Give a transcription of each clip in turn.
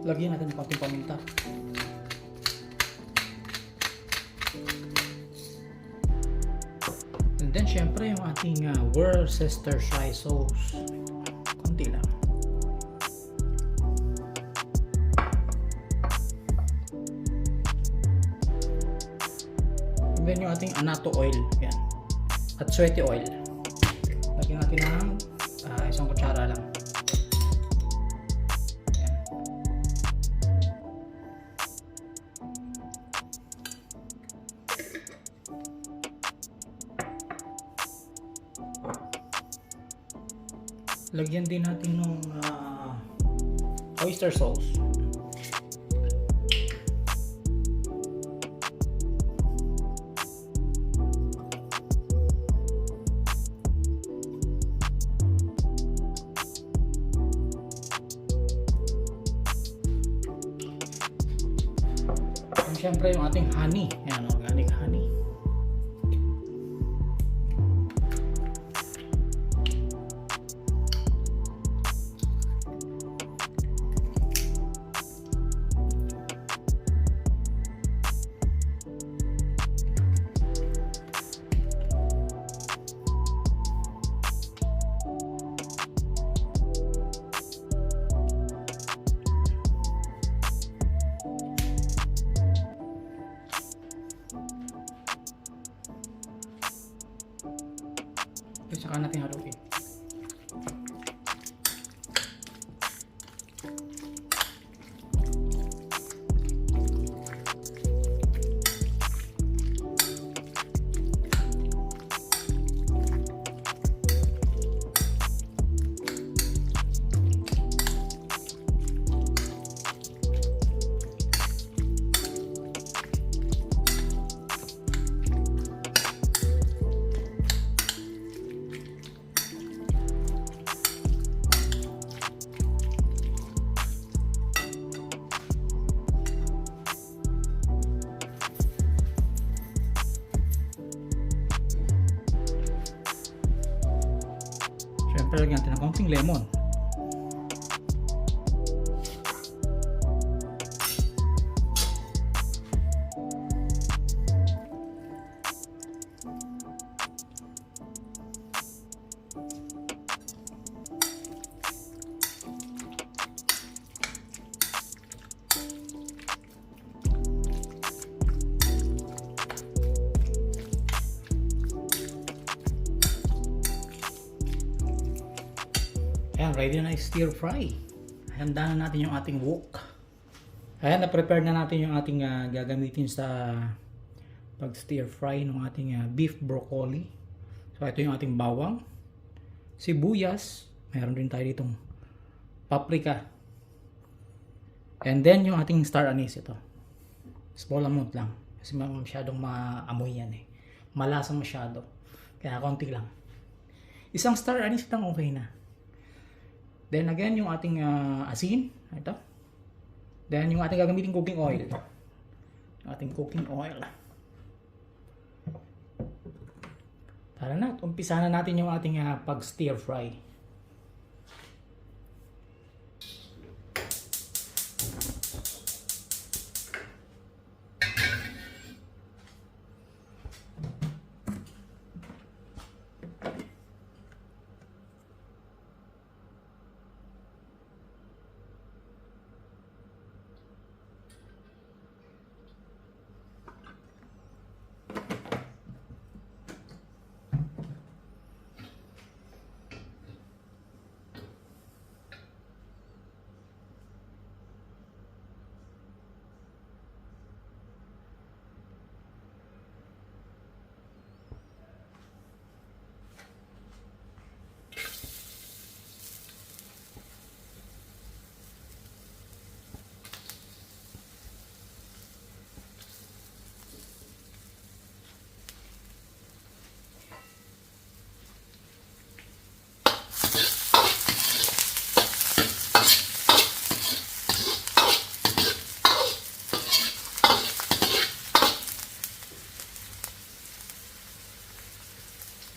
Lagyan natin ng konting paminta. And then syempre yung ating Worcestershire sauce. Konti lang. And then yung ating annatto oil. Yan. At sweaty oil. Lagyan natin ng isang kutsara lang. Yan. Lagyan din natin ng oyster sauce. Siyempre yung ating honey, yan, organic honey. Saka natin haluin. Siyempre lagyan natin ng konting lemon. Ayan, ready na stir fry. Handa na natin yung ating wok. Ayan, na-prepare na natin yung ating gagamitin sa pag stir fry ng ating beef broccoli. So ito yung ating bawang, sibuyas, mayroon din tayo ditong paprika. And then yung ating star anise, ito. Small amount lang. Kasi masyadong maamoy yan eh. Malasang masyado. Kaya konti lang. Isang star anise lang okay na. Then again, yung ating asin, ito. Then yung ating gagamitin cooking oil. Yung ating cooking oil. Tara na, umpisa na natin yung ating pag stir fry.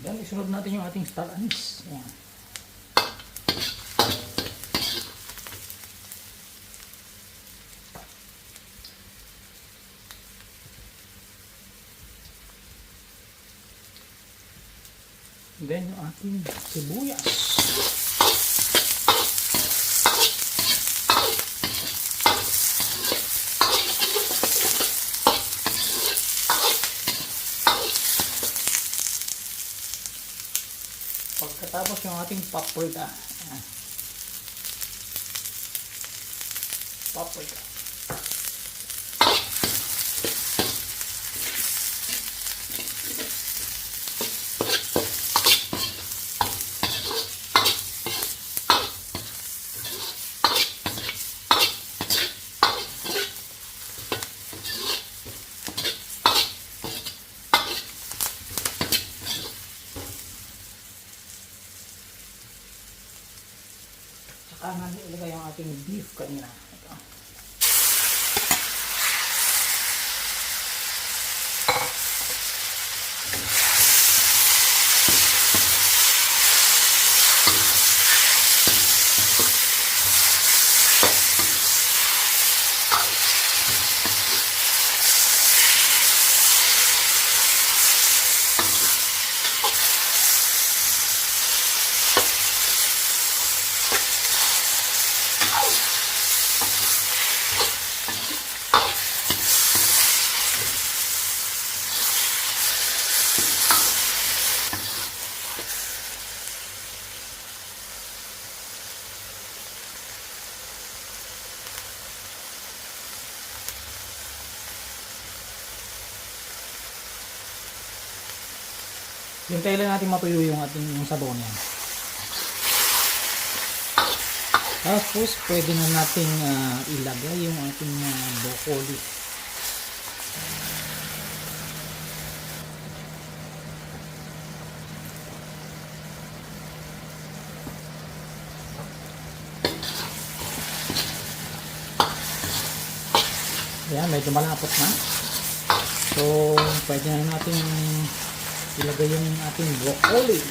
Then isunod natin yung ating star anise. Ayan. Then yung ating sibuyas. Pagkatapos yung ating paprika. Paprika. Saka nga ilagay yung ating beef kanina. Ito. Hintayin lang natin matuyo yung ating sabaw niya. Tapos pwede na nating ilagay yung ating broccoli. Ayan, medyo malapot na. So, pwede na natin ilagay yung ating broccoli.